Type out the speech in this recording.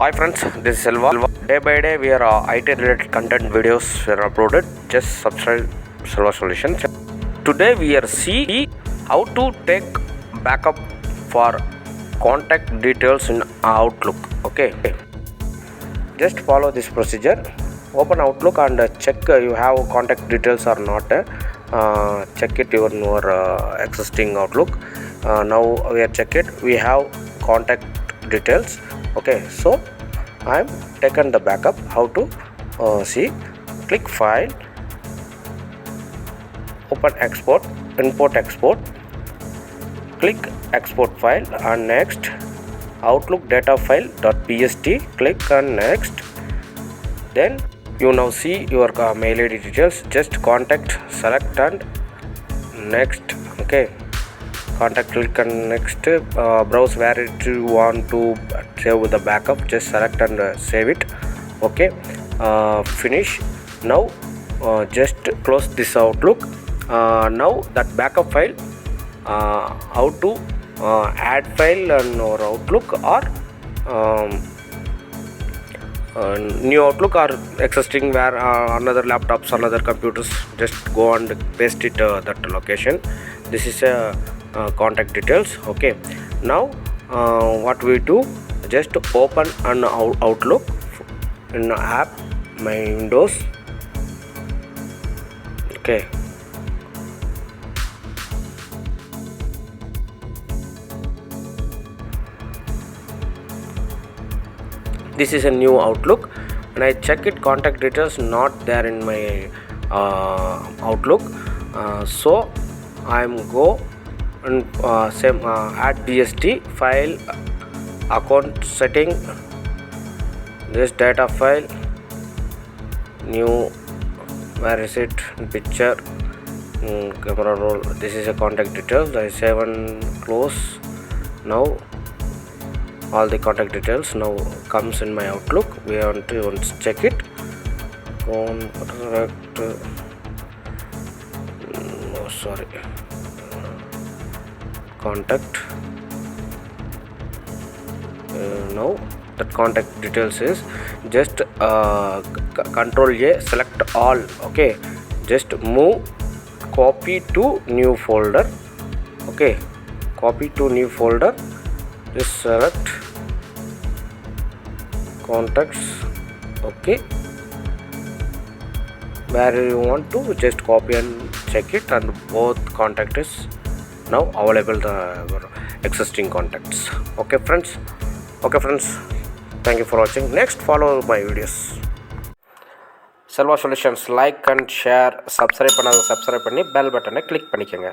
Hi friends, this is Selva. Day by day we are IT related content videos are uploaded. Just subscribe Selva Solutions. Today we are see how to take backup for contact details in Outlook. Okay, just follow this procedure. Open Outlook and check you have contact details or not. Check it in your existing Outlook. Now we are check it. We have contact details. Okay, so I'm taken the backup. How to see? Click File, open Export, Import Export. Click Export File and next Outlook data file .pst. Click on Next. Then you now see your mail ID details. Just contact, select and next. Okay, contact, click on next. Browse where you want to save the backup. Just select and save it. Okay, finish. Now just close this Outlook. Now that backup file, how to add file on our Outlook or new Outlook or existing where another laptops, another computers, just go and paste it that location. This is a contact details. Okay, now what we do, just open an Outlook in app, my Windows. Okay, this is a new Outlook and I check it, contact details not there in my Outlook. So I'm go and same add DST file, account setting, this data file, new, where is it, picture, camera roll. This is a contact details. I save and close. Now all the contact details now comes in my Outlook. We want to once check it. Contact. Now that contact details is just Control A, select all. Okay, just move, copy to new folder. Okay, copy to new folder. Just select contacts. Okay, where you want to just copy and check it, and both contact is now available, the existing contacts. Okay friends, thank you for watching. Next, follow my videos. Selva Solutions, like and share, subscribe பண்ணாத subscribe பண்ணி bell button click பண்ணிக்கங்க.